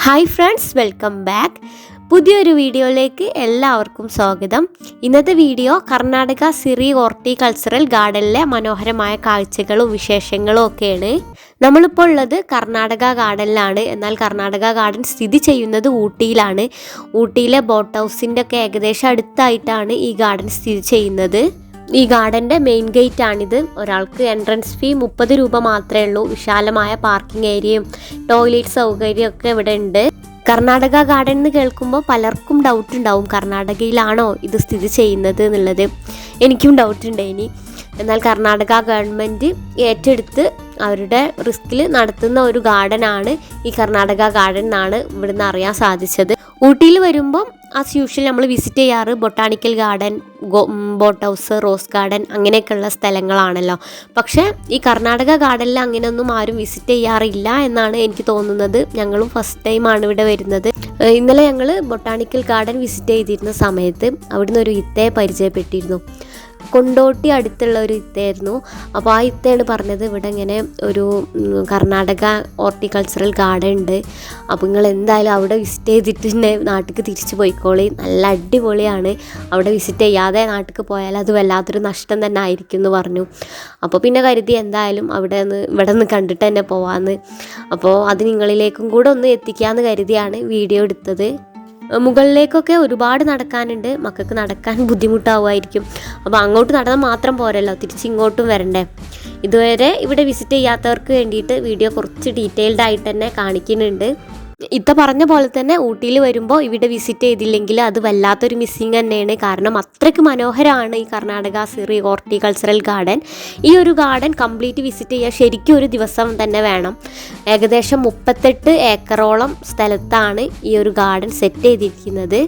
Hi friends, welcome back. പുതിയൊരു വീഡിയോയിലേക്ക് എല്ലാവർക്കും സ്വാഗതം. ഇന്നത്തെ വീഡിയോ കർണാടക സിറി ഹോർട്ടിക്കൾച്ചറൽ ഗാർഡനിലെ മനോഹരമായ കാഴ്ചകളും വിശേഷങ്ങളും ഒക്കെയാണ്. നമ്മളിപ്പോൾ ഉള്ളത് കർണാടക ഗാർഡനിലാണ്. എന്നാൽ കർണാടക ഗാർഡൻ സ്ഥിതി ചെയ്യുന്നത് ഊട്ടിയിലാണ്. ഊട്ടിയിലെ ബോട്ട് ഹൗസിൻ്റെ ഒക്കെ ഏകദേശം അടുത്തായിട്ടാണ് ഈ ഗാർഡൻ സ്ഥിതി ചെയ്യുന്നത്. ഈ ഗാർഡൻ്റെ മെയിൻ ഗേറ്റ് ആണിത്. ഒരാൾക്ക് എൻട്രൻസ് ഫീ 30 രൂപ മാത്രമേ ഉള്ളൂ. വിശാലമായ പാർക്കിംഗ് ഏരിയയും ടോയ്ലറ്റ് സൗകര്യം ഒക്കെ ഇവിടെ ഉണ്ട്. കർണാടക ഗാർഡൻ എന്ന് കേൾക്കുമ്പോൾ പലർക്കും ഡൗട്ട് ഉണ്ടാവും, കർണാടകയിലാണോ ഇത് സ്ഥിതി ചെയ്യുന്നത് എന്നുള്ളത്. എനിക്കും ഡൗട്ടുണ്ട് ഇനി. എന്നാൽ കർണാടക ഗവൺമെൻറ് ഏറ്റെടുത്ത് അവരുടെ റിസ്കിൽ നടത്തുന്ന ഒരു ഗാർഡനാണ് ഈ കർണാടക ഗാർഡൻ എന്നാണ് ഇവിടുന്ന് അറിയാൻ സാധിച്ചത്. ഊട്ടിയിൽ വരുമ്പം ആസ് യൂഷ്വൽ നമ്മൾ വിസിറ്റ് ചെയ്യാറ് botanical garden, boat house, rose garden അങ്ങനെയൊക്കെയുള്ള സ്ഥലങ്ങളാണല്ലോ. പക്ഷേ ഈ കർണാടക ഗാർഡനിൽ അങ്ങനെയൊന്നും ആരും വിസിറ്റ് ചെയ്യാറില്ല എന്നാണ് എനിക്ക് തോന്നുന്നത്. ഞങ്ങളും ഫസ്റ്റ് ടൈമാണ് ഇവിടെ വരുന്നത്. ഇന്നലെ ഞങ്ങൾ ബൊട്ടാണിക്കൽ ഗാർഡൻ വിസിറ്റ് ചെയ്തിരുന്ന സമയത്ത് അവിടുന്ന് ഒരു ഇത്തയെ പരിചയപ്പെട്ടിരുന്നു. കൊണ്ടോട്ടി അടുത്തുള്ള ഒരു ഇത്തയായിരുന്നു. അപ്പോൾ ആ ഇത്തയാണ് പറഞ്ഞത് ഇവിടെ ഇങ്ങനെ ഒരു കർണാടക ഹോർട്ടിക്കൾച്ചറൽ ഗാർഡൻ ഉണ്ട്. അപ്പോൾ നിങ്ങൾ എന്തായാലും അവിടെ വിസിറ്റ് ചെയ്തിട്ട് നാട്ടിലേക്ക് തിരിച്ചു പോയിക്കോളി, നല്ല അടിപൊളിയാണ്. അവിടെ വിസിറ്റ് ചെയ്യാതെ നാട്ടിലേക്ക് പോയാൽ അത് വല്ലാത്തൊരു നഷ്ടം തന്നെ ആയിരിക്കും എന്ന് പറഞ്ഞു. അപ്പോൾ പിന്നെ കരുതി എന്തായാലും ഇവിടെ നിന്ന് കണ്ടിട്ട് തന്നെ പോവാമെന്ന്. അപ്പോൾ അത് നിങ്ങളിലേക്കും കൂടെ ഒന്ന് എത്തിക്കാമെന്ന് കരുതിയാണ് വീഡിയോ എടുത്തത്. മുകളിലേക്കൊക്കെ ഒരുപാട് നടക്കാനുണ്ട്. മക്കൾക്ക് നടക്കാൻ ബുദ്ധിമുട്ടാവുമായിരിക്കും. അപ്പോൾ അങ്ങോട്ട് നടന്നാൽ മാത്രം പോരല്ലോ, തിരിച്ചിങ്ങോട്ടും വരണ്ടേ. ഇതുവരെ ഇവിടെ വിസിറ്റ് ചെയ്യാത്തവർക്ക് വേണ്ടിയിട്ട് വീഡിയോ കുറച്ച് ഡീറ്റെയിൽഡ് ആയിട്ട് തന്നെ കാണിക്കുന്നുണ്ട്. ഇത്ത പറഞ്ഞ പോലെ തന്നെ ഊട്ടിയിൽ വരുമ്പോൾ ഇവിടെ വിസിറ്റ് ചെയ്തില്ലെങ്കിൽ അത് വല്ലാത്തൊരു മിസ്സിങ് തന്നെയാണ്. കാരണം അത്രയ്ക്ക് മനോഹരമാണ് ഈ കർണാടക സിറി ഹോർട്ടിക്കൾച്ചറൽ ഗാർഡൻ. ഈ ഒരു ഗാർഡൻ കംപ്ലീറ്റ് വിസിറ്റ് ചെയ്യാൻ ശരിക്കും ഒരു ദിവസം തന്നെ വേണം. ഏകദേശം 38 ഏക്കറോളം സ്ഥലത്താണ് ഈ ഒരു ഗാർഡൻ സെറ്റ് ചെയ്തിരിക്കുന്നത്.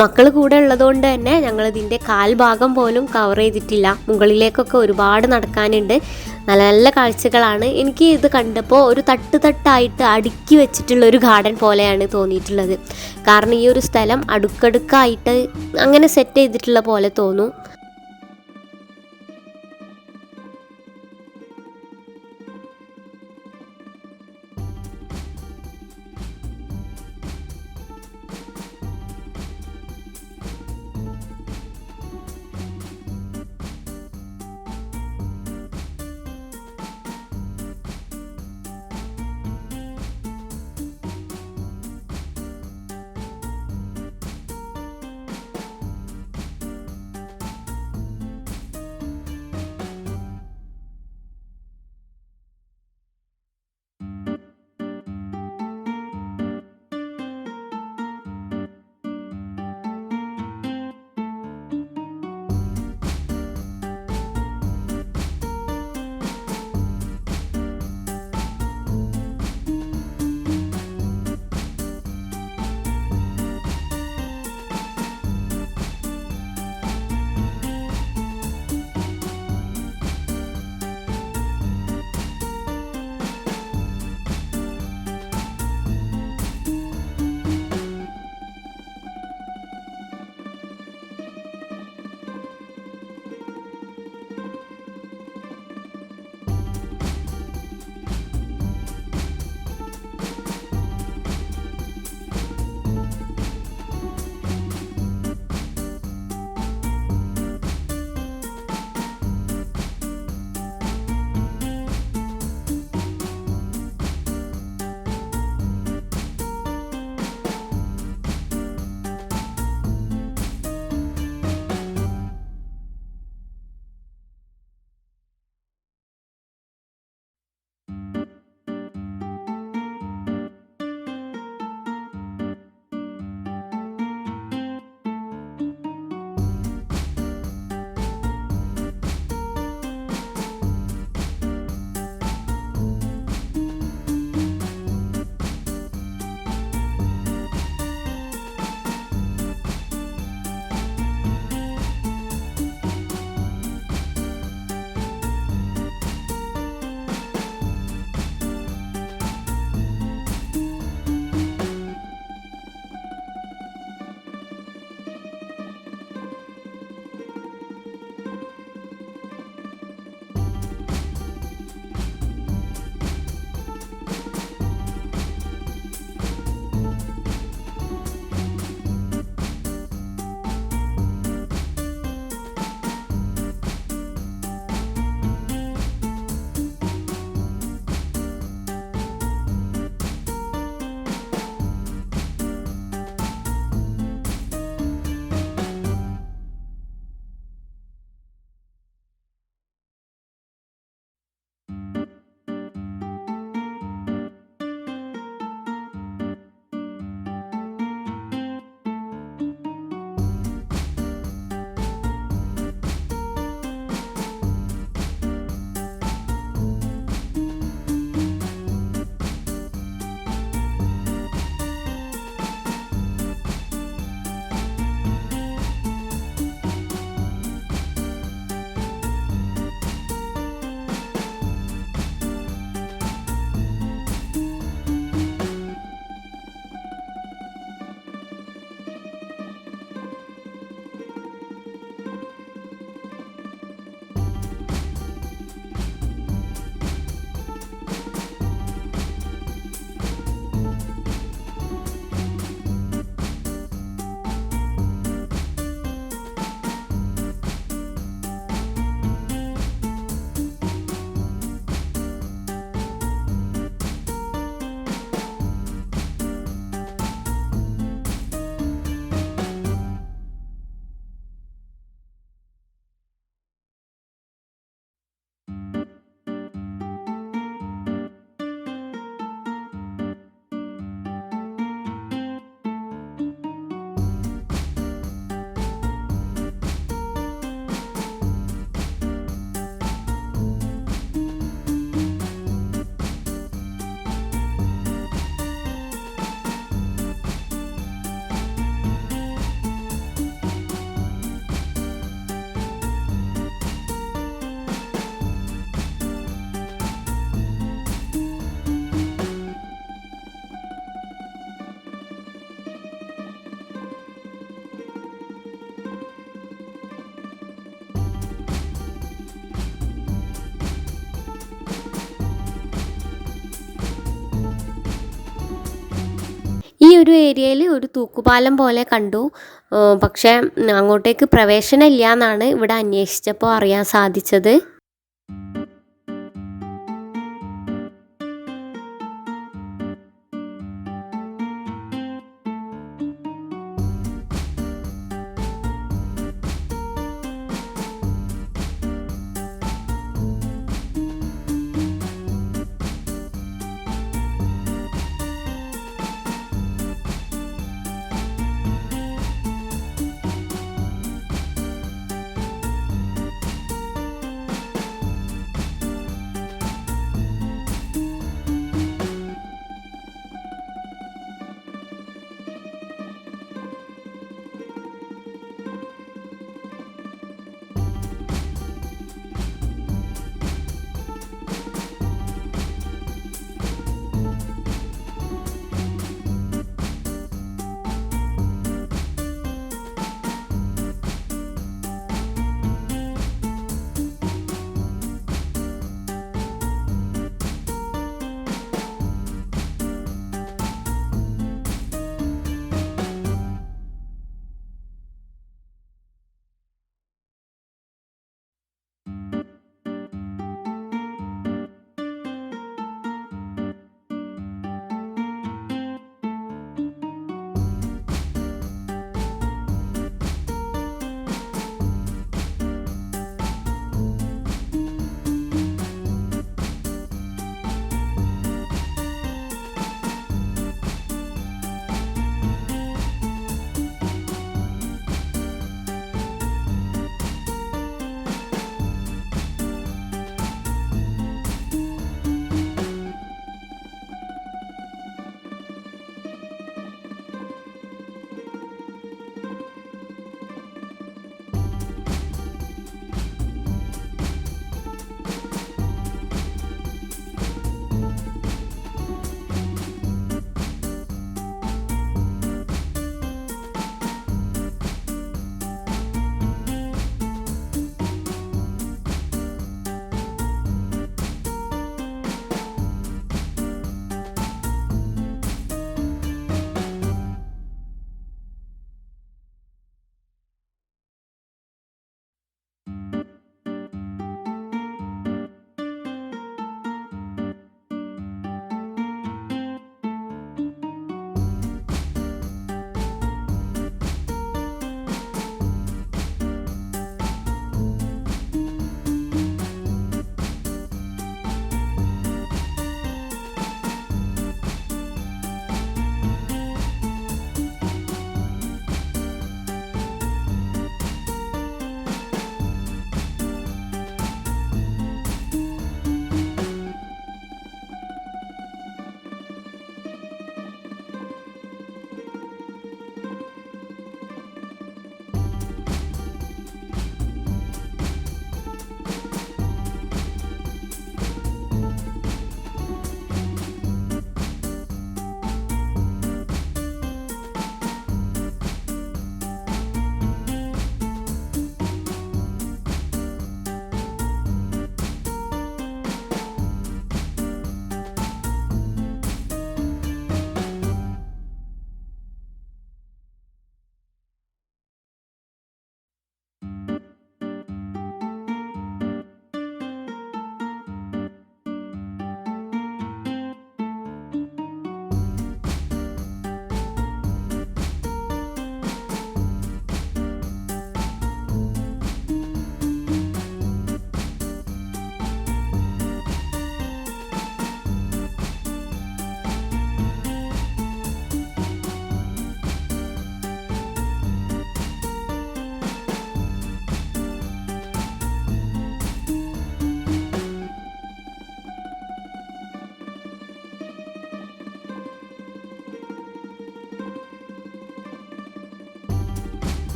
മക്കൾ കൂടെ ഉള്ളതുകൊണ്ട് തന്നെ ഞങ്ങളിതിൻ്റെ കാൽഭാഗം പോലും കവർ ചെയ്തിട്ടില്ല. മുകളിലേക്കൊക്കെ ഒരുപാട് നടക്കാനുണ്ട്. നല്ല നല്ല കാഴ്ചകളാണ്. എനിക്ക് ഇത് കണ്ടപ്പോൾ ഒരു തട്ടായിട്ട് അടുക്കി വെച്ചിട്ടുള്ള ഒരു ഗാർഡൻ പോലെയാണ് തോന്നിയിട്ടുള്ളത്. കാരണം ഈ ഒരു സ്ഥലം അടുക്കടുക്കായിട്ട് അങ്ങനെ സെറ്റ് ചെയ്തിട്ടുള്ള പോലെ തോന്നും. ഈ ഒരു ഏരിയയിൽ ഒരു തൂക്കുപാലം പോലെ കണ്ടു. പക്ഷേ അങ്ങോട്ടേക്ക് പ്രവേശനമില്ല എന്നാണ് ഇവിടെ അന്വേഷിച്ചപ്പോൾ അറിയാൻ സാധിച്ചത്.